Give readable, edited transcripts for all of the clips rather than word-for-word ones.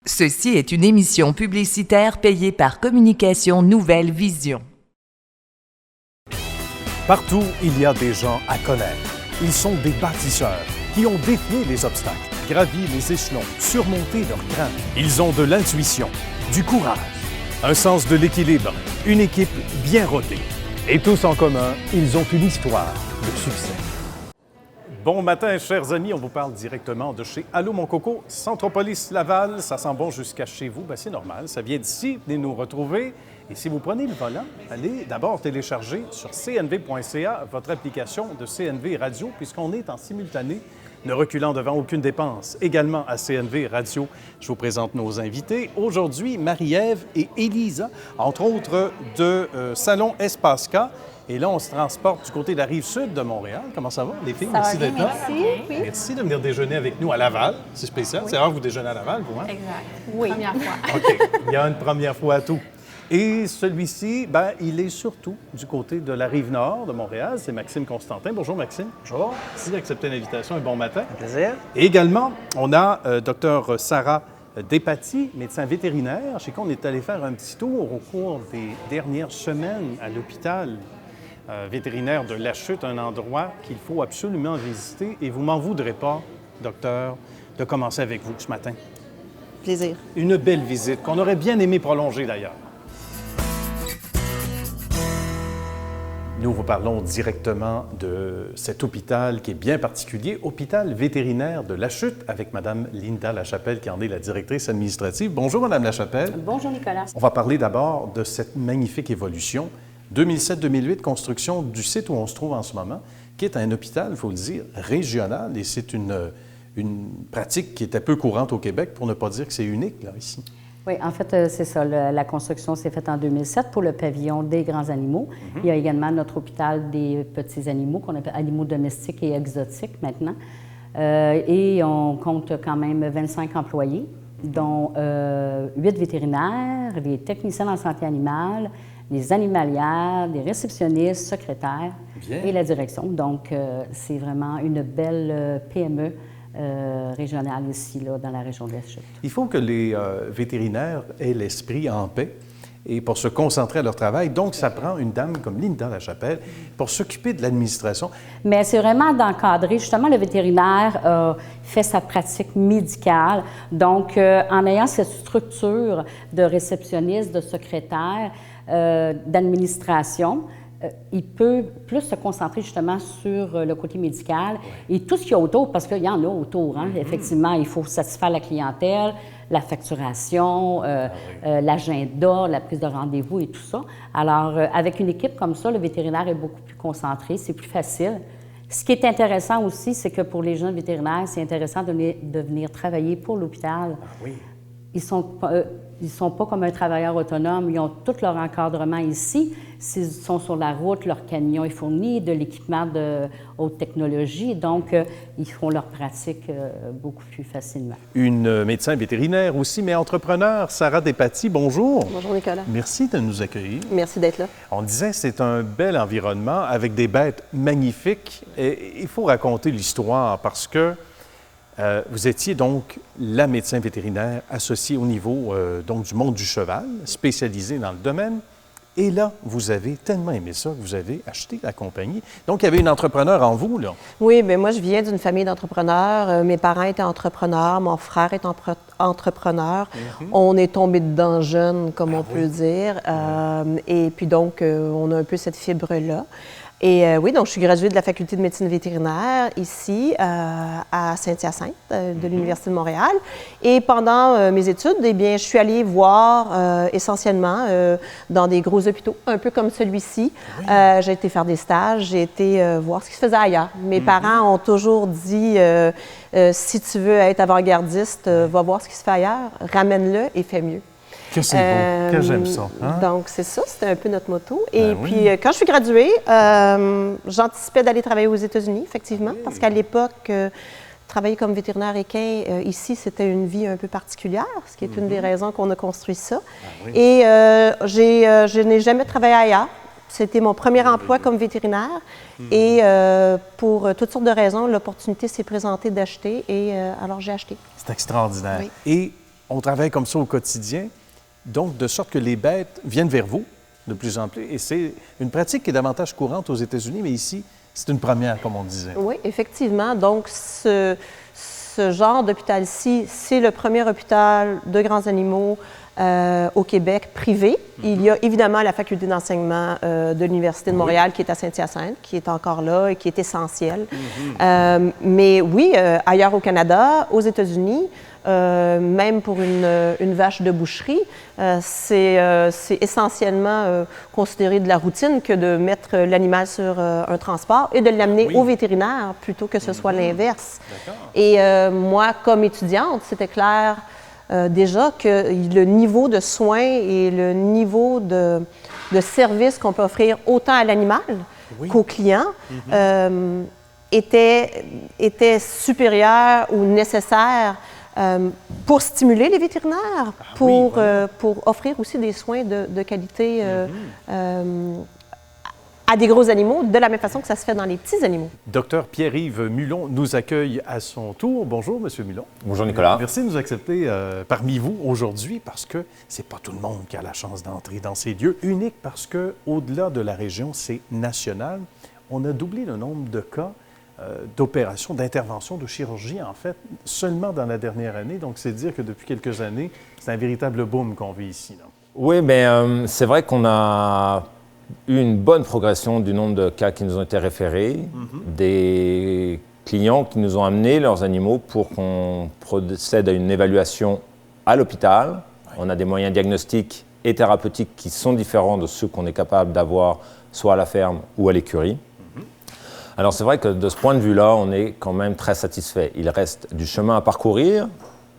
Ceci est une émission publicitaire payée par Communication Nouvelle Vision. Partout, il y a des gens à connaître. Ils sont des bâtisseurs qui ont défié les obstacles, gravi les échelons, surmonté leurs craintes. Ils ont de l'intuition, du courage, un sens de l'équilibre, une équipe bien rodée. Et tous en commun, ils ont une histoire de succès. Bon matin, chers amis. On vous parle directement de chez Allô Mon Coco, Centropolis Laval. Ça sent bon jusqu'à chez vous. Bien, c'est normal. Ça vient d'ici. Venez nous retrouver. Et si vous prenez le volant, allez d'abord télécharger sur cnv.ca votre application de CNV Radio, puisqu'on est en simultané, ne reculant devant aucune dépense. Également à CNV Radio, je vous présente nos invités. Aujourd'hui, Marie-Ève et Élisa, entre autres de Salon Espace K. Et là, on se transporte du côté de la Rive-Sud de Montréal. Comment ça va, les filles? Merci d'être là. Merci. Oui. Merci de venir déjeuner avec nous à Laval. C'est spécial. Oui. C'est rare que vous déjeunez à Laval, vous, hein? Exact. Oui. Première fois. OK. Il y a une première fois à tout. Et celui-ci, bien, il est surtout du côté de la Rive-Nord de Montréal. C'est Maxime Constantin. Bonjour, Maxime. Bonjour. Merci d'accepter l'invitation. Un bon matin. Un plaisir. Et également, on a Dr Sarah Despatie, médecin vétérinaire, chez qui on est allé faire un petit tour au cours des dernières semaines à l'hôpital vétérinaire de La Chute, un endroit qu'il faut absolument visiter. Et vous m'en voudrez pas, docteur, de commencer avec vous ce matin. Plaisir. Une belle visite qu'on aurait bien aimé prolonger d'ailleurs. Nous vous parlons directement de cet hôpital qui est bien particulier, hôpital vétérinaire de La Chute, avec Mme Linda Lachapelle, qui en est la directrice administrative. Bonjour, Mme Lachapelle. Bonjour, Nicolas. On va parler d'abord de cette magnifique évolution. 2007-2008, construction du site où on se trouve en ce moment, qui est un hôpital, il faut le dire, régional, et c'est une pratique qui était peu courante au Québec, pour ne pas dire que c'est unique, là, ici. Oui, en fait, c'est ça. La construction s'est faite en 2007 pour le pavillon des grands animaux. Il y a également notre hôpital des petits animaux, qu'on appelle animaux domestiques et exotiques maintenant. Et on compte quand même 25 employés, dont 8 vétérinaires, des techniciens en santé animale, des animalières, des réceptionnistes, secrétaires et la direction. Donc, c'est vraiment une belle PME régionale ici, là, dans la région de la Chute. Il faut que les vétérinaires aient l'esprit en paix et pour se concentrer à leur travail. Donc, ça prend une dame comme Linda Lachapelle pour s'occuper de l'administration. Mais c'est vraiment d'encadrer. Justement, le vétérinaire fait sa pratique médicale. Donc, en ayant cette structure de réceptionniste, de secrétaire, d'administration, il peut plus se concentrer justement sur le côté médical et tout ce qu'il y a autour, parce qu'il y en a autour. Hein? Effectivement, il faut satisfaire la clientèle, la facturation, l'agenda, la prise de rendez-vous et tout ça. Alors, avec une équipe comme ça, le vétérinaire est beaucoup plus concentré, c'est plus facile. Ce qui est intéressant aussi, c'est que pour les jeunes vétérinaires, c'est intéressant de venir travailler pour l'hôpital. Ah oui. Ils sont pas comme un travailleur autonome. Ils ont tout leur encadrement ici. S'ils sont sur la route, leur camion est fourni, de l'équipement de haute technologie. Donc, ils font leur pratique beaucoup plus facilement. Une médecin vétérinaire aussi, mais entrepreneur, Sarah Despatie, bonjour. Bonjour, Nicolas. Merci de nous accueillir. Merci d'être là. On disait c'est un bel environnement avec des bêtes magnifiques. Et il faut raconter l'histoire parce que vous étiez donc la médecin vétérinaire associée au niveau donc du monde du cheval, spécialisée dans le domaine. Et là, vous avez tellement aimé ça que vous avez acheté la compagnie. Donc, il y avait une entrepreneur en vous, là. Oui, bien moi, je viens d'une famille d'entrepreneurs. Mes parents étaient entrepreneurs, mon frère est entrepreneur. On est tombé dedans jeune, comme on peut dire. Et puis donc, on a un peu cette fibre-là. Et oui, donc je suis graduée de la faculté de médecine vétérinaire ici à Saint-Hyacinthe de l'Université de Montréal. Et pendant mes études, eh bien, je suis allée voir essentiellement dans des gros hôpitaux, un peu comme celui-ci. J'ai été faire des stages, j'ai été voir ce qui se faisait ailleurs. Mes parents ont toujours dit si tu veux être avant-gardiste, va voir ce qui se fait ailleurs, ramène-le et fais mieux. Que c'est beau, que j'aime ça. Hein? Donc, c'est ça, c'était un peu notre motto. Et puis, quand je suis graduée, j'anticipais d'aller travailler aux États-Unis, effectivement, parce qu'à l'époque, travailler comme vétérinaire équin, ici, c'était une vie un peu particulière, ce qui est une des raisons qu'on a construit ça. Et je n'ai jamais travaillé ailleurs. C'était mon premier emploi comme vétérinaire. Et pour toutes sortes de raisons, l'opportunité s'est présentée d'acheter et alors j'ai acheté. C'est extraordinaire. Oui. Et On travaille comme ça au quotidien, donc de sorte que les bêtes viennent vers vous de plus en plus. Et c'est une pratique qui est davantage courante aux États-Unis, mais ici, c'est une première, comme on disait. Oui, effectivement. Donc, ce genre d'hôpital-ci, c'est le premier hôpital de grands animaux au Québec privé. Il y a évidemment la faculté d'enseignement de l'Université de Montréal qui est à Saint-Hyacinthe, qui est encore là et qui est essentielle. Mais oui, ailleurs au Canada, aux États-Unis, même pour une vache de boucherie, c'est essentiellement considéré de la routine que de mettre l'animal sur un transport et de l'amener au vétérinaire plutôt que ce soit l'inverse. Et moi, comme étudiante, c'était clair déjà que le niveau de soins et le niveau de service qu'on peut offrir autant à l'animal qu'au client était supérieur ou nécessaire pour stimuler les vétérinaires, pour offrir aussi des soins de qualité à des gros animaux, de la même façon que ça se fait dans les petits animaux. Docteur Pierre-Yves Mulon nous accueille à son tour. Bonjour, Monsieur Mulon. Bonjour, Nicolas. Merci de nous accepter parmi vous aujourd'hui parce que c'est pas tout le monde qui a la chance d'entrer dans ces lieux uniques parce que au-delà de la région, c'est national. On a doublé le nombre de cas d'opérations, d'interventions, de chirurgie, en fait, seulement dans la dernière année. Donc, c'est dire que depuis quelques années, c'est un véritable boom qu'on vit ici. Là. Oui, mais c'est vrai qu'on a eu une bonne progression du nombre de cas qui nous ont été référés, des clients qui nous ont amené leurs animaux pour qu'on procède à une évaluation à l'hôpital. On a des moyens diagnostiques et thérapeutiques qui sont différents de ceux qu'on est capable d'avoir soit à la ferme ou à l'écurie. Alors c'est vrai que de ce point de vue-là, on est quand même très satisfait. Il reste du chemin à parcourir.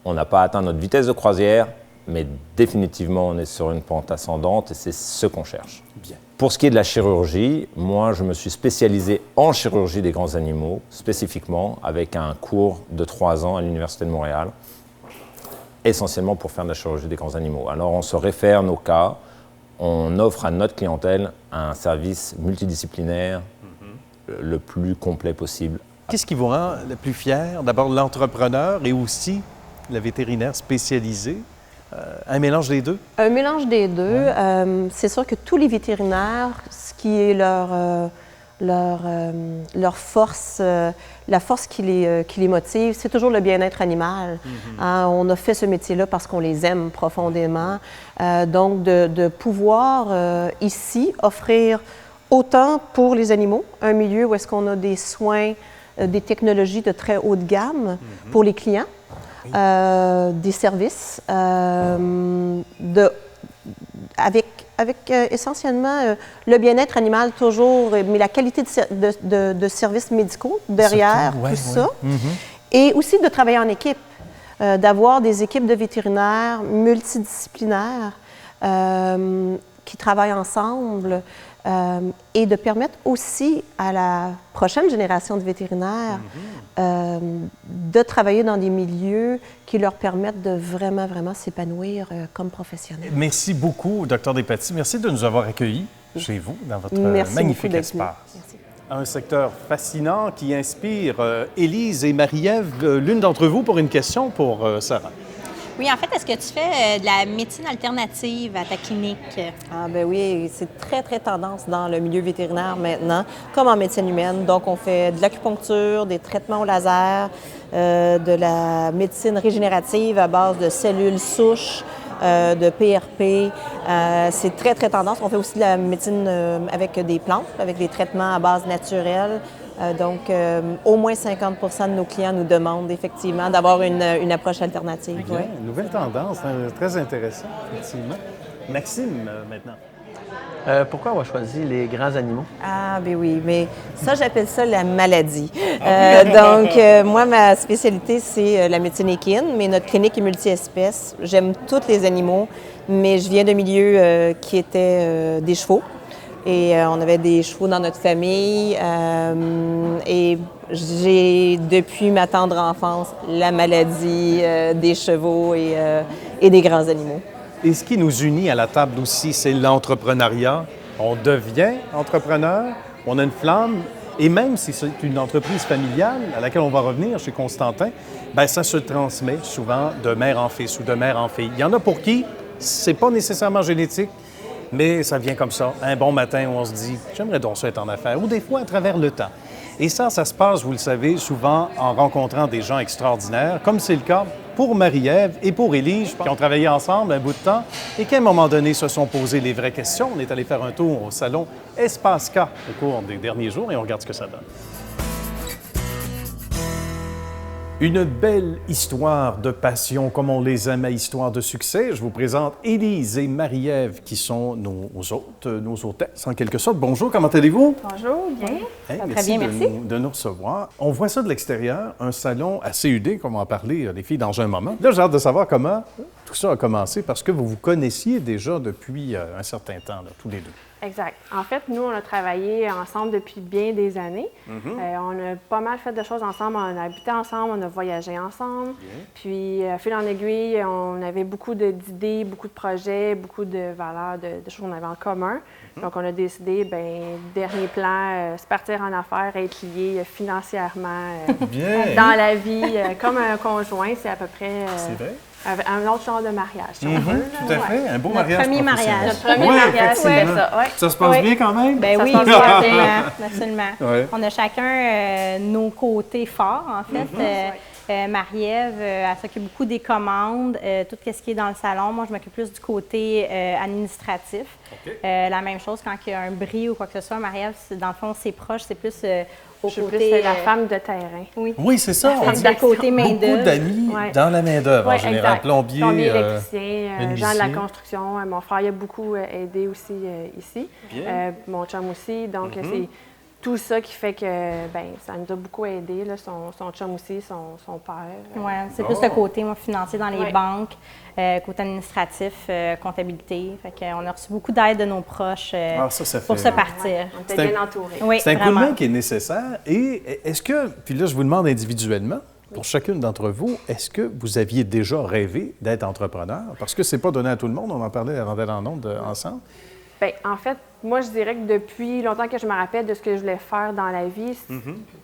On n'a pas atteint notre vitesse de croisière, mais définitivement, on est sur une pente ascendante et c'est ce qu'on cherche. Bien. Pour ce qui est de la chirurgie, moi, je me suis spécialisé en chirurgie des grands animaux, spécifiquement avec un cours de 3 ans à l'Université de Montréal, essentiellement pour faire de la chirurgie des grands animaux. Alors, on se réfère nos cas, on offre à notre clientèle un service multidisciplinaire le plus complet possible. Qu'est-ce qui vous rend le plus fier? D'abord, l'entrepreneur et aussi le vétérinaire spécialisé. Un mélange des deux? Un mélange des deux. C'est sûr que tous les vétérinaires, ce qui est leur force, la force qui les motive, c'est toujours le bien-être animal. On a fait ce métier-là parce qu'on les aime profondément. Donc, de pouvoir ici offrir autant pour les animaux, un milieu où est-ce qu'on a des soins, des technologies de très haute gamme pour les clients, des services, avec essentiellement le bien-être animal toujours, mais la qualité de services médicaux derrière tout ça. Et aussi de travailler en équipe, d'avoir des équipes de vétérinaires multidisciplinaires qui travaillent ensemble et de permettre aussi à la prochaine génération de vétérinaires de travailler dans des milieux qui leur permettent de vraiment, vraiment s'épanouir comme professionnels. Merci beaucoup, Dr Despatie. Merci de nous avoir accueillis chez vous, dans votre magnifique espace. Merci. Un secteur fascinant qui inspire Élise et Marie-Ève. L'une d'entre vous pour une question pour Sarah. Oui, en fait, est-ce que tu fais de la médecine alternative à ta clinique? Ah ben oui, c'est très, très tendance dans le milieu vétérinaire maintenant, comme en médecine humaine. Donc, on fait de l'acupuncture, des traitements au laser, de la médecine régénérative à base de cellules souches, de PRP. C'est très, très tendance. On fait aussi de la médecine avec des plantes, avec des traitements à base naturelle. Donc, au moins 50 % de nos clients nous demandent effectivement d'avoir une approche alternative. Bien, une nouvelle tendance, très intéressant, effectivement. Maxime, maintenant. Pourquoi avoir choisi les grands animaux? Ah, ben oui, mais ça, j'appelle ça la maladie. Moi, ma spécialité, c'est la médecine équine, mais notre clinique est multi-espèces. J'aime tous les animaux, mais je viens d'un milieu qui était des chevaux. Et on avait des chevaux dans notre famille. Et j'ai, depuis ma tendre enfance, la maladie des chevaux et des grands animaux. Et ce qui nous unit à la table aussi, c'est l'entrepreneuriat. On devient entrepreneur, on a une flamme Et même si c'est une entreprise familiale à laquelle on va revenir chez Constantin, bien, ça se transmet souvent de mère en fils ou de mère en fille. Il y en a pour qui c'est pas nécessairement génétique, mais ça vient comme ça. Un bon matin où on se dit « j'aimerais donc ça être en affaires » ou des fois à travers le temps. Et ça se passe, vous le savez, souvent en rencontrant des gens extraordinaires, comme c'est le cas pour Marie-Ève et pour Élise, qui ont travaillé ensemble un bout de temps et qui, à un moment donné, se sont posées les vraies questions. On est allé faire un tour au salon Espace K au cours des derniers jours et on regarde ce que ça donne. Une belle histoire de passion, comme on les aime à Histoire de succès. Je vous présente Élise et Marie-Ève, qui sont nos hôtes, nos hôtesses, en quelque sorte. Bonjour, comment allez-vous? Bonjour, bien. Hey, Très bien, merci. De nous recevoir. On voit ça de l'extérieur, un salon assez UD, comme on va en parler, les filles, dans un moment. Là, j'ai hâte de savoir comment tout ça a commencé, parce que vous vous connaissiez déjà depuis un certain temps, là, tous les deux. Exact. En fait, nous, on a travaillé ensemble depuis bien des années. On a pas mal fait de choses ensemble. On a habité ensemble, on a voyagé ensemble. Puis, fil en aiguille, on avait beaucoup d'idées, beaucoup de projets, beaucoup de valeurs, de choses qu'on avait en commun. Donc, on a décidé, dernier plan, se partir en affaires, être liés financièrement dans la vie. Comme un conjoint, c'est à peu près... C'est vrai? Un autre genre de mariage, si on veut. Là. Tout à fait, un beau mariage premier professionnel. mariage. Notre premier mariage, c'était ça. Ouais. Ça se passe bien quand même? Ben oui, se passe oui, bien. absolument. absolument. Ouais. On a chacun nos côtés forts, en fait. Marie-Ève, elle s'occupe beaucoup des commandes, tout ce qui est dans le salon. Moi, je m'occupe plus du côté administratif. La même chose quand il y a un bris ou quoi que ce soit. Marie-Ève, dans le fond, c'est proche, c'est plus au Je suis côté... plus la femme de terrain. Oui, c'est ça. On dit du côté main-d'œuvre. beaucoup d'amis Ouais. dans la main-d'œuvre, en Ouais, général. exact. Plombier, électricien, gens de la menuisier. construction. Mon frère il a beaucoup aidé aussi ici. Mon chum aussi. Donc, c'est tout ça qui fait que ça nous a beaucoup aidé. Là, son chum aussi, son père. Oui, c'est plus le côté financier dans les Ouais. banques, côté administratif, comptabilité. Fait qu'on a reçu beaucoup d'aide de nos proches ça pour fait- se partir. On était C'est un- bien entourés. Oui, C'est un coup de vraiment. main qui est nécessaire. Et est-ce que, puis là, je vous demande individuellement, pour chacune d'entre vous, est-ce que vous aviez déjà rêvé d'être entrepreneur? Parce que c'est pas donné à tout le monde, on en parlait avant d'aller en ondes ensemble. Bien, en fait, moi, je dirais que depuis longtemps que je me rappelle de ce que je voulais faire dans la vie,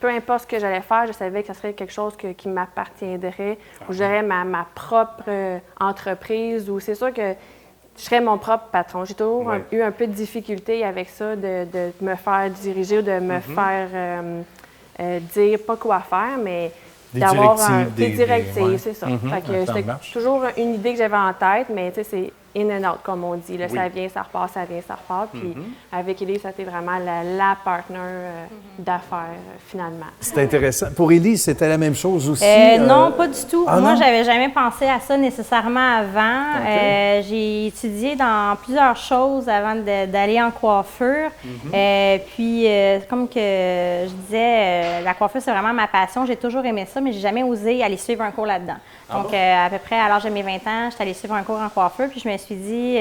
peu importe ce que j'allais faire, je savais que ce serait quelque chose qui m'appartiendrait, où j'aurais ma propre entreprise, ou c'est sûr que je serais mon propre patron. J'ai toujours eu un peu de difficulté avec ça, de me faire diriger ou de me faire dire pas quoi faire, mais Des d'avoir directives, des directives, ouais. c'est ça. Mhm, Fait un que plan de c'était marche. toujours une idée que j'avais en tête, mais tu sais, c'est in and out, comme on dit. Là, ça vient, ça repart, ça vient, ça repart. Puis avec Élise, ça a été vraiment la partner d'affaires, finalement. C'est intéressant. Pour Élise, c'était la même chose aussi? Non, pas du tout. Ah, Moi, non? j'avais jamais pensé à ça nécessairement avant. OK. J'ai étudié dans plusieurs choses avant d'aller en coiffure. Puis, comme que je disais, la coiffure, c'est vraiment ma passion. J'ai toujours aimé ça, mais j'ai jamais osé aller suivre un cours là-dedans. Donc, à peu près à l'âge de mes 20 ans, j'étais allée suivre un cours en coiffure. Puis, je me suis dit,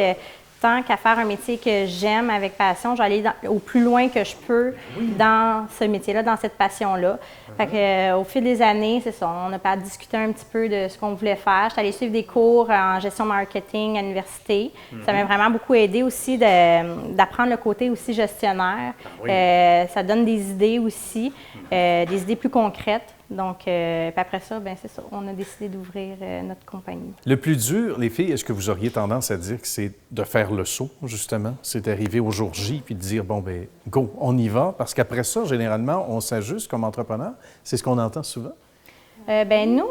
tant qu'à faire un métier que j'aime avec passion, je vais aller au plus loin que je peux dans ce métier-là, dans cette passion-là. Fait que, au fil des années, c'est ça, on a pas discuté un petit peu de ce qu'on voulait faire. J'étais allée suivre des cours en gestion marketing à l'université. Ça m'a vraiment beaucoup aidé aussi d'apprendre le côté aussi gestionnaire. Ça donne des idées aussi, des idées plus concrètes. Donc, puis après ça, c'est ça, on a décidé d'ouvrir notre compagnie. Le plus dur, les filles, est-ce que vous auriez tendance à dire que c'est de faire le saut, justement? C'est d'arriver au jour J puis de dire, go, on y va. Parce qu'après ça, généralement, on s'ajuste comme entrepreneur. C'est ce qu'on entend souvent. Nous,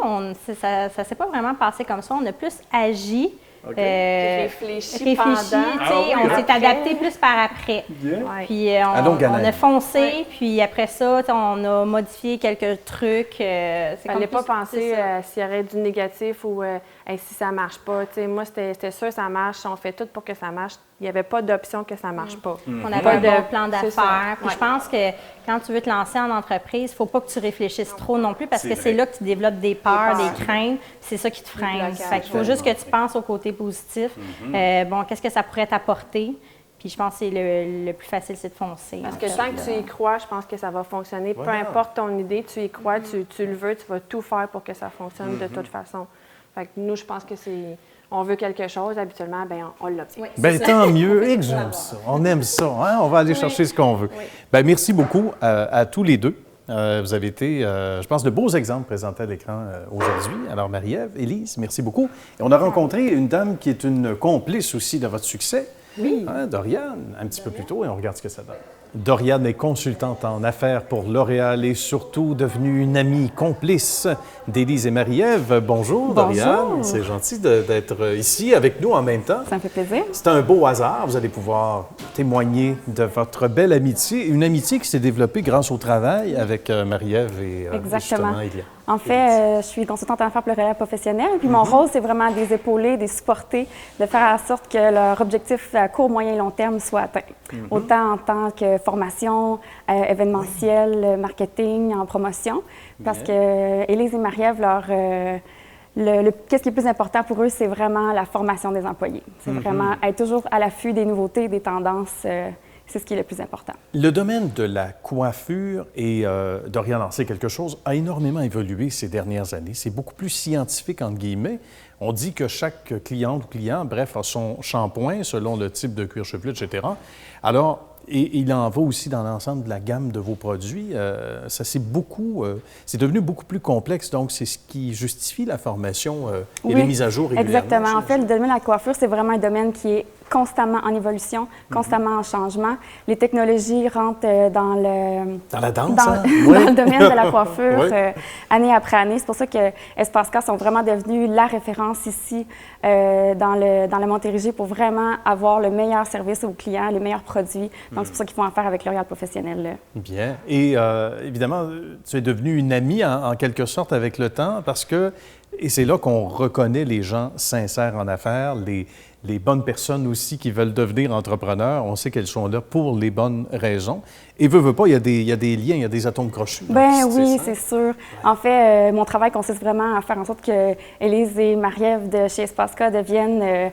ça ne s'est pas vraiment passé comme ça. On a plus agi. Réfléchi pendant. Tu sais, on s'est adapté plus par après. Ouais. Puis Allons, on galère. a foncé, puis après ça, tu sais, on a modifié quelques trucs. Il C'est fallait comme pas plus- penser c'est ça. s'il y aurait du négatif ou hey, si ça marche pas. Tu sais, moi, c'était sûr ça marche. On fait tout pour que ça marche. Il n'y avait pas d'option que ça marche pas. On n'avait Pas pas de bon. plan C'est ça. d'affaires. Puis Ouais. je pense que quand tu veux te lancer en entreprise, il ne faut pas que tu réfléchisses trop non plus parce que c'est là que tu développes des peurs, des craintes. C'est ça qui te freine. blocages, Fait qu'il faut juste que tu penses au côté positif. Qu'est-ce que ça pourrait t'apporter? Puis je pense que c'est le plus facile, c'est de foncer. Parce que tant que tu y crois, je pense que ça va fonctionner. Peu importe ton idée, tu y crois, tu le veux, tu vas tout faire pour que ça fonctionne de toute façon. Fait que nous, je pense que c'est... on veut quelque chose, habituellement, bien, on l'obtient. Bien, tant mieux. Et que j'aime ça. On aime ça. Hein? On va aller chercher ce qu'on veut. Oui. Bien, merci beaucoup à tous les deux. Vous avez été, je pense, de beaux exemples présentés à l'écran aujourd'hui. Alors, Marie-Ève, Élise, merci beaucoup. Et on a rencontré une dame qui est une complice aussi de votre succès. Oui. Hein, Doriane, un petit peu plus tôt, et on regarde ce que ça donne. Doriane est consultante en affaires pour L'Oréal et surtout devenue une amie complice d'Élise et Marie-Ève. Bonjour, Doriane. C'est gentil d'être ici avec nous en même temps. Ça me fait plaisir. C'est un beau hasard. Vous allez pouvoir témoigner de votre belle amitié. Une amitié qui s'est développée grâce au travail avec Marie-Ève et justement Élia. En fait, je suis consultante en affaires pour L'Oréal professionnel. Puis mon rôle, c'est vraiment de les épauler, de les supporter, de faire en sorte que leur objectif à court, moyen et long terme soit atteint. Autant en tant que formation, événementiel, marketing, en promotion. Parce que Élise et Marie-Ève, qu'est-ce qui est plus important pour eux, c'est vraiment la formation des employés. C'est vraiment être toujours à l'affût des nouveautés, des tendances. C'est ce qui est le plus important. Le domaine de la coiffure, et Doriane en sait quelque chose, a énormément évolué ces dernières années. C'est beaucoup plus scientifique, entre guillemets. On dit que chaque cliente ou client, bref, a son shampoing selon le type de cuir chevelu, etc. Alors, et il en va aussi dans l'ensemble de la gamme de vos produits. Ça c'est devenu beaucoup plus complexe, donc c'est ce qui justifie la formation et les mises à jour régulièrement. Exactement. En fait, le domaine de la coiffure, c'est vraiment un domaine qui est constamment en évolution, constamment en changement. Les technologies rentrent dans la danse, dans le domaine de la coiffure année après année. C'est pour ça que Espace-K sont vraiment devenus la référence ici dans le Montérégie pour vraiment avoir le meilleur service aux clients, les meilleurs produits. Donc, c'est pour ça qu'ils font affaire avec L'Oréal professionnel. Bien. Et évidemment, tu es devenue une amie en quelque sorte avec le temps parce que, et c'est là qu'on reconnaît les gens sincères en affaires, les bonnes personnes aussi qui veulent devenir entrepreneurs. On sait qu'elles sont là pour les bonnes raisons. Et veut pas, il y a des liens, il y a des atomes crochus. Ben oui, c'est sûr. En fait, mon travail consiste vraiment à faire en sorte que Élise et Marie-Ève de chez Espace-K deviennent,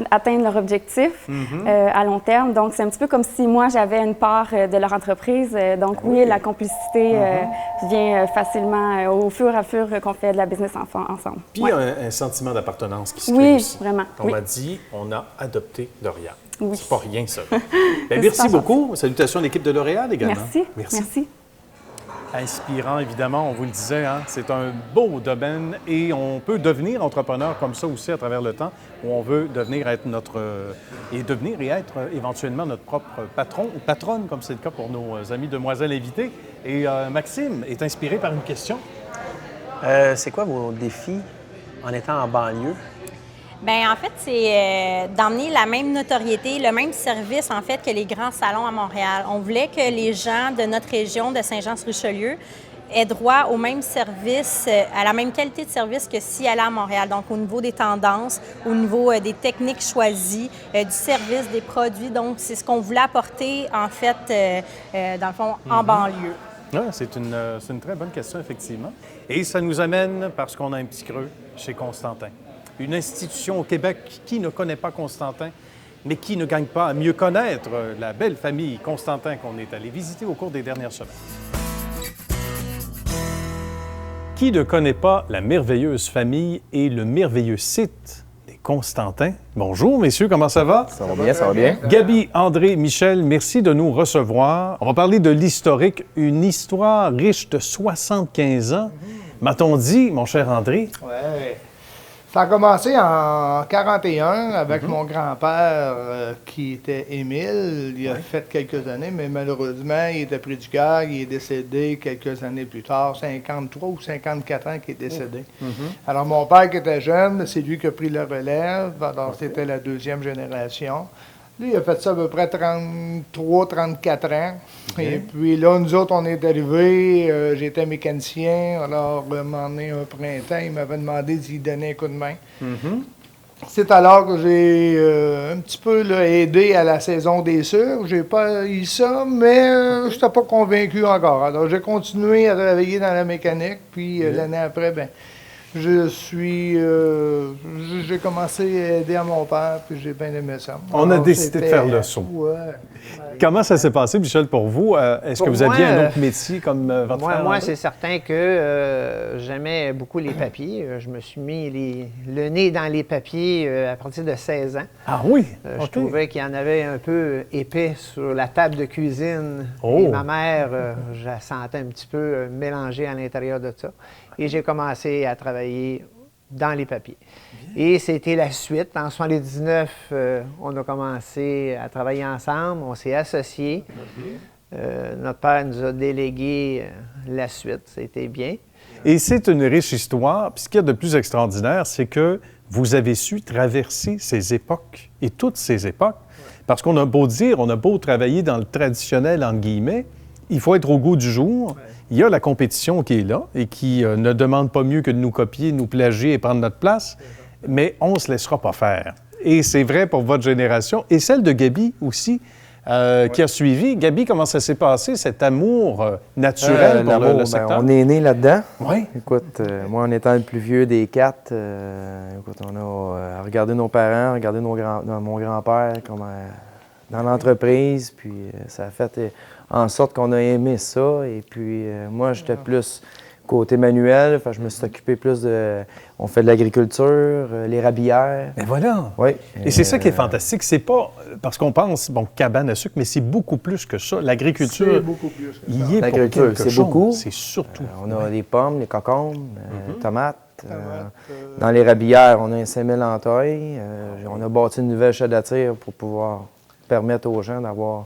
atteignent leur objectif à long terme. Donc, c'est un petit peu comme si moi, j'avais une part de leur entreprise. Donc, oui, la complicité vient facilement au fur et à mesure qu'on fait de la business ensemble. Puis, il y a un sentiment d'appartenance qui se crée Oui, aussi. Vraiment. On m'a dit, on a adopté L'Oréal. Oui. C'est pas rien, ça. Bien, merci beaucoup. Salutations à l'équipe de L'Oréal également. Merci. Inspirant, évidemment, on vous le disait, hein, c'est un beau domaine et on peut devenir entrepreneur comme ça aussi à travers le temps, où on veut devenir être éventuellement notre propre patron ou patronne, comme c'est le cas pour nos amis demoiselles invitées. Et Maxime est inspiré par une question. C'est quoi vos défis en étant en banlieue? Bien, en fait, c'est d'emmener la même notoriété, le même service, en fait, que les grands salons à Montréal. On voulait que les gens de notre région, de Saint-Jean-sur-Richelieu, aient droit au même service, à la même qualité de service que s'ils allaient à Montréal. Donc, au niveau des tendances, au niveau des techniques choisies, du service, des produits. Donc, c'est ce qu'on voulait apporter, en fait, dans le fond, en banlieue. Oui, c'est une très bonne question, effectivement. Et ça nous amène, parce qu'on a un petit creux, chez Constantin. Une institution au Québec qui ne connaît pas Constantin, mais qui ne gagne pas à mieux connaître la belle famille Constantin qu'on est allé visiter au cours des dernières semaines. Qui ne connaît pas la merveilleuse famille et le merveilleux site des Constantins? Bonjour, messieurs, comment ça va? Ça va bien, ça va bien. Gabi, André, Michel, merci de nous recevoir. On va parler de l'historique, une histoire riche de 75 ans. M'a-t-on dit, mon cher André? Oui. Ça a commencé en 1941 avec mon grand-père qui était Émile. Il a fait quelques années, mais malheureusement, il était pris du cœur. Il est décédé quelques années plus tard, 53 ou 54 ans qu'il est décédé. Alors, mon père qui était jeune, c'est lui qui a pris la relève. Alors, c'était la deuxième génération. Lui, il a fait ça à peu près 33, 34 ans. Et puis là, nous autres, on est arrivés, j'étais mécanicien, alors, un moment donné, un printemps, il m'avait demandé d'y donner un coup de main. C'est alors que j'ai un petit peu aidé à la saison des sucres. J'ai pas eu ça, mais je n'étais pas convaincu encore. Alors, j'ai continué à travailler dans la mécanique, puis l'année après, J'ai commencé à aider à mon père, puis j'ai bien aimé ça. On a décidé de faire le saut. Ouais. Comment ça s'est passé, Michel, pour vous? Est-ce que vous aviez un autre métier comme votre frère? Moi, c'est certain que j'aimais beaucoup les papiers. Je me suis mis le nez dans les papiers à partir de 16 ans. Ah oui? Je trouvais qu'il y en avait un peu épais sur la table de cuisine. Oh. Et ma mère, je la sentais un petit peu mélangée à l'intérieur de ça. Et j'ai commencé à travailler dans les papiers. Et c'était la suite. En 1979, on a commencé à travailler ensemble, on s'est associés. Notre père nous a délégué la suite, c'était bien. Et c'est une riche histoire. Puis ce qu'il y a de plus extraordinaire, c'est que vous avez su traverser ces époques et toutes ces époques. Parce qu'on a beau dire, on a beau travailler dans le traditionnel, entre guillemets, il faut être au goût du jour. Il y a la compétition qui est là et qui ne demande pas mieux que de nous copier, nous plagier et prendre notre place, mais on ne se laissera pas faire. Et c'est vrai pour votre génération et celle de Gaby aussi, qui a suivi. Gaby, comment ça s'est passé, cet amour naturel pour le secteur? On est né là-dedans. Oui. Écoute, moi, en étant le plus vieux des quatre, écoute, on a regardé nos parents, regardé mon grand-père dans l'entreprise, puis ça a fait en sorte qu'on a aimé ça. Et puis, moi, j'étais plus côté manuel, je me suis occupé plus de... On fait de l'agriculture, l'érablière. Mais voilà! Oui. Et c'est ça qui est fantastique. C'est pas... Parce qu'on pense, cabane à sucre, mais c'est beaucoup plus que ça. L'agriculture, c'est beaucoup plus que ça. Il y est pour l'agriculture, quelque c'est chose. beaucoup. C'est surtout... on a des pommes, des concombres, tomates. Dans l'érablière, on a un 5000 en taille. On a bâti une nouvelle chaudière pour pouvoir permettre aux gens d'avoir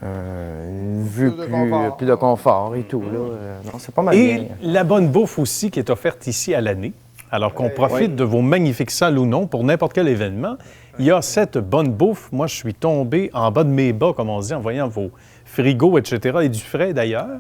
une vue plus de confort et tout. Là. Non, c'est pas mal bien. Et la bonne bouffe aussi qui est offerte ici à l'année, alors qu'on profite de vos magnifiques salles ou non pour n'importe quel événement, il y a cette bonne bouffe. Moi, je suis tombé en bas de mes bas, comme on dit, en voyant vos frigos, etc., et du frais d'ailleurs.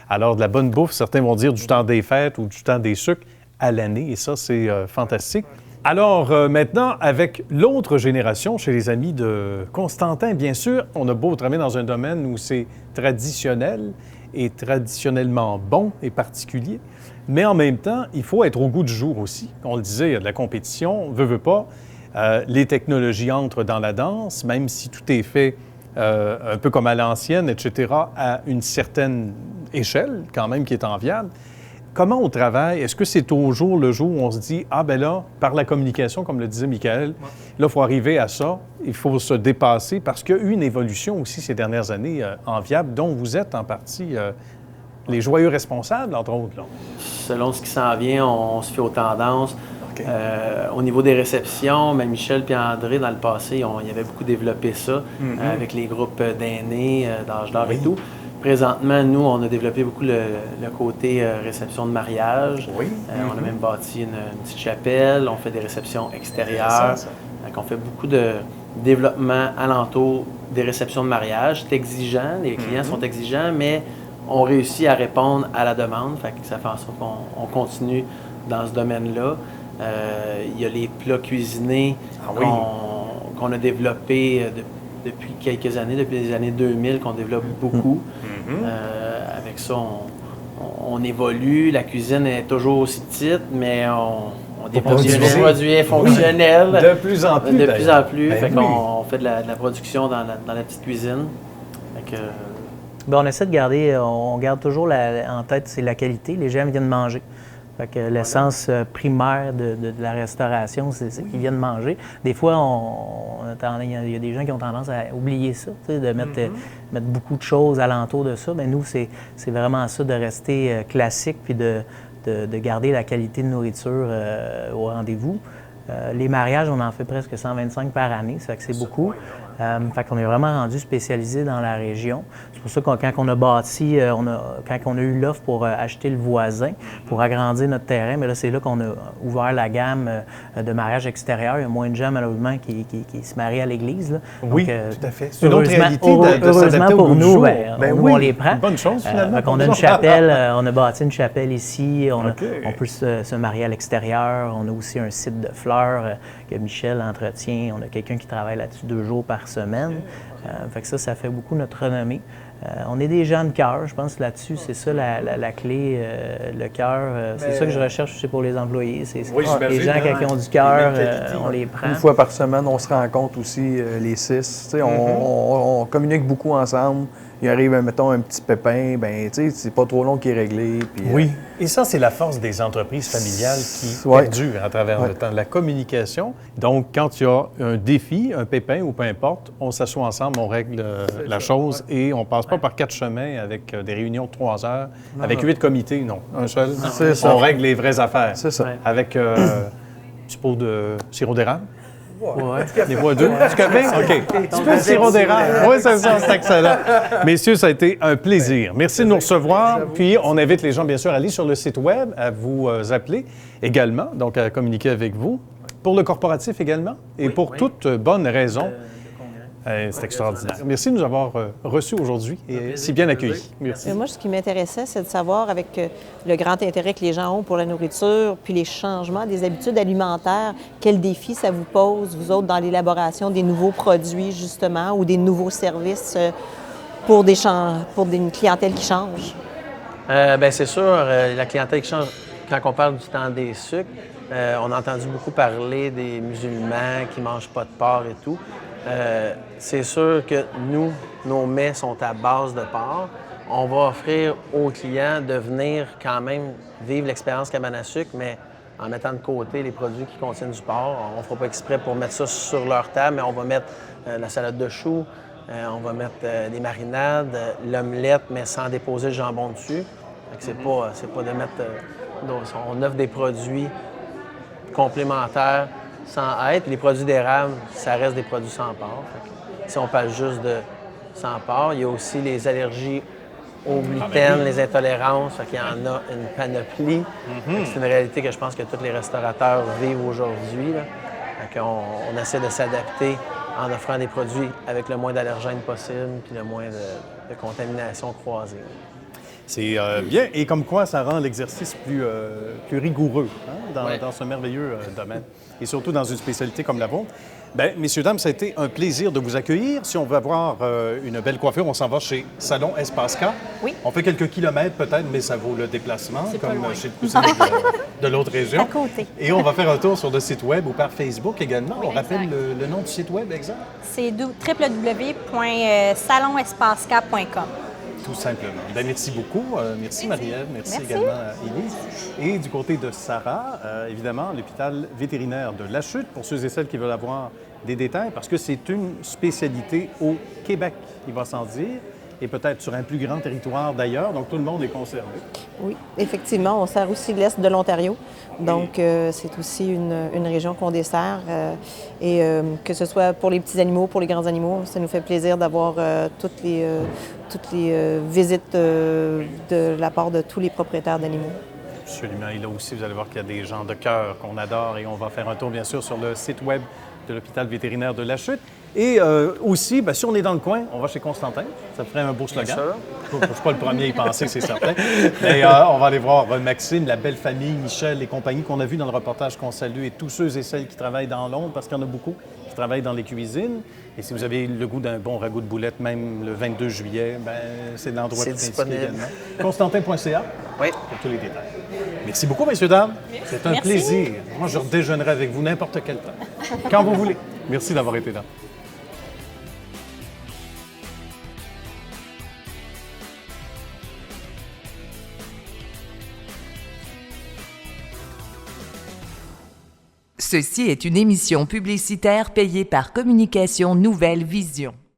Alors, de la bonne bouffe, certains vont dire du temps des fêtes ou du temps des sucres à l'année, et ça, c'est fantastique. Alors, maintenant, avec l'autre génération, chez les amis de Constantin, bien sûr, on a beau travailler dans un domaine où c'est traditionnel et traditionnellement bon et particulier, mais en même temps, il faut être au goût du jour aussi. On le disait, il y a de la compétition, veut pas. Les technologies entrent dans la danse, même si tout est fait un peu comme à l'ancienne, etc., à une certaine échelle, quand même, qui est enviable. Comment on travaille? Est-ce que c'est au jour le jour où on se dit, ah ben là, par la communication, comme le disait Michael, là, il faut arriver à ça, il faut se dépasser, parce qu'il y a eu une évolution aussi ces dernières années enviable, dont vous êtes en partie les joyeux responsables, entre autres. Là. Selon ce qui s'en vient, on se fait aux tendances. Okay. Au niveau des réceptions, même Michel et André, dans le passé, ils avaient beaucoup développé ça avec les groupes d'aînés, d'âge d'or et tout. Présentement, nous, on a développé beaucoup le côté réception de mariage. On a même bâti une petite chapelle, on fait des réceptions extérieures. Donc, on fait beaucoup de développement alentour des réceptions de mariage. C'est exigeant, les clients sont exigeants, mais on réussit à répondre à la demande. Fait que ça fait en sorte qu'on continue dans ce domaine-là. Il y a les plats cuisinés qu'on a développés depuis quelques années, depuis les années 2000, qu'on développe beaucoup. Avec ça, on évolue. La cuisine est toujours aussi petite, mais on développe des produits fonctionnels. De plus en plus. De plus en plus. Fait qu'on fait de la production dans la petite cuisine. Fait que, on essaie de garder, on garde toujours en tête, c'est la qualité. Les gens viennent manger. Fait que l'essence primaire de la restauration, c'est qu'ils viennent manger. Des fois, il y a des gens qui ont tendance à oublier ça, de mettre beaucoup de choses alentour de ça. Mais nous, c'est vraiment ça, de rester classique puis de garder la qualité de nourriture au rendez-vous. Les mariages, on en fait presque 125 par année, ça fait que c'est beaucoup. Fait qu'on est vraiment rendu spécialisé dans la région. C'est pour ça que quand on a bâti, quand on a eu l'offre pour acheter le voisin, pour agrandir notre terrain, mais là, c'est là qu'on a ouvert la gamme de mariage extérieur. Il y a moins de gens, malheureusement, qui se marient à l'église. Là. Oui, donc, tout à fait. C'est une autre réalité de heureusement pour nous, on les prend. Une bonne chose, finalement. On a une chapelle, on a bâti une chapelle ici. On peut se marier à l'extérieur. On a aussi un site de fleurs que Michel entretient. On a quelqu'un qui travaille là-dessus 2 jours par semaine. Fait que ça fait beaucoup notre renommée. On est des gens de cœur, je pense là-dessus, c'est ça la clé, le cœur. C'est ça que je recherche aussi pour les employés. C'est les gens qui ont du cœur, on les prend. Une fois par semaine, on se rencontre aussi, les 6. On communique beaucoup ensemble. Il arrive, mettons, un petit pépin, ben, tu sais, c'est pas trop long qu'il est réglé. Puis, oui, et ça, c'est la force des entreprises familiales qui perdurent à travers le temps, la communication. Donc, quand il y a un défi, un pépin ou peu importe, on s'assoit ensemble, on règle la chose et on passe pas par 4 chemins avec des réunions de 3 heures, avec 8 comités, non, un seul. On règle les vraies affaires. C'est ça. Avec un petit pot de sirop d'érable. Ouais. Les voix d'eux. Tu connais? OK. Tu peux le sirop d'érable. Oui, c'est ça, c'est excellent. Messieurs, ça a été un plaisir. Merci de nous recevoir. Puis, on invite les gens, bien sûr, à aller sur le site Web, à vous appeler également, donc à communiquer avec vous. Pour le corporatif également et pour toute bonne raison. C'est extraordinaire. Merci de nous avoir reçus aujourd'hui et si bien accueillis. Merci. Moi, ce qui m'intéressait, c'est de savoir, avec le grand intérêt que les gens ont pour la nourriture, puis les changements des habitudes alimentaires, quels défis ça vous pose, vous autres, dans l'élaboration des nouveaux produits, justement, ou des nouveaux services pour une clientèle qui change? Bien, c'est sûr, la clientèle qui change, quand on parle du temps des sucres, on a entendu beaucoup parler des musulmans qui ne mangent pas de porc et tout. C'est sûr que nous, nos mets sont à base de porc. On va offrir aux clients de venir quand même vivre l'expérience cabane à sucre, mais en mettant de côté les produits qui contiennent du porc. On ne fera pas exprès pour mettre ça sur leur table, mais on va mettre la salade de choux, on va mettre des marinades, l'omelette, mais sans déposer le jambon dessus. C'est pas de mettre... on offre des produits complémentaires sans être. Les produits d'érable, ça reste des produits sans porc. Si on parle juste de sans porc, il y a aussi les allergies au gluten, les intolérances. Il y en a une panoplie. C'est une réalité que je pense que tous les restaurateurs vivent aujourd'hui. On essaie de s'adapter en offrant des produits avec le moins d'allergènes possible puis le moins de contamination croisée. C'est bien. Et comme quoi, ça rend l'exercice plus rigoureux dans ce merveilleux domaine. Et surtout dans une spécialité comme la vôtre. Bien, messieurs, dames, ça a été un plaisir de vous accueillir. Si on veut avoir une belle coiffure, on s'en va chez Salon Espace K. Oui. On fait quelques kilomètres peut-être, mais ça vaut le déplacement, comme chez le cousin de l'autre région. À côté. Et on va faire un tour sur le site Web ou par Facebook également. Oui, on rappelle le nom du site Web exact? C'est www.salonespacek.com. Tout simplement. Bien, merci beaucoup. Merci Marie-Ève. Merci également Élise. Et du côté de Sarah, évidemment, l'hôpital vétérinaire de La Chute, pour ceux et celles qui veulent avoir des détails, parce que c'est une spécialité au Québec, il va sans dire, et peut-être sur un plus grand territoire d'ailleurs, donc tout le monde est concerné. Oui, effectivement, on sert aussi l'Est de l'Ontario, donc c'est aussi une région qu'on dessert. Et que ce soit pour les petits animaux, pour les grands animaux, ça nous fait plaisir d'avoir toutes les visites de la part de tous les propriétaires d'animaux. Absolument. Et là aussi, vous allez voir qu'il y a des gens de cœur qu'on adore et on va faire un tour, bien sûr, sur le site Web de l'hôpital vétérinaire de La Chute. Et aussi, bien, si on est dans le coin, on va chez Constantin. Ça ferait un beau slogan. Je ne suis pas le premier à y penser, c'est certain. Mais on va aller voir Maxime, la belle famille, Michel et compagnie qu'on a vu dans le reportage qu'on salue et tous ceux et celles qui travaillent dans l'ombre, parce qu'il y en a beaucoup qui travaillent dans les cuisines. Et si vous avez le goût d'un bon ragoût de boulettes, même le 22 juillet, ben, c'est l'endroit c'est disponible. Constantin.ca oui. Pour tous les détails. Merci beaucoup, messieurs, dames. C'est un plaisir. Moi, je redéjeunerai avec vous n'importe quel temps. Quand vous voulez. Merci d'avoir été là. Ceci est une émission publicitaire payée par Communication Nouvelle Vision.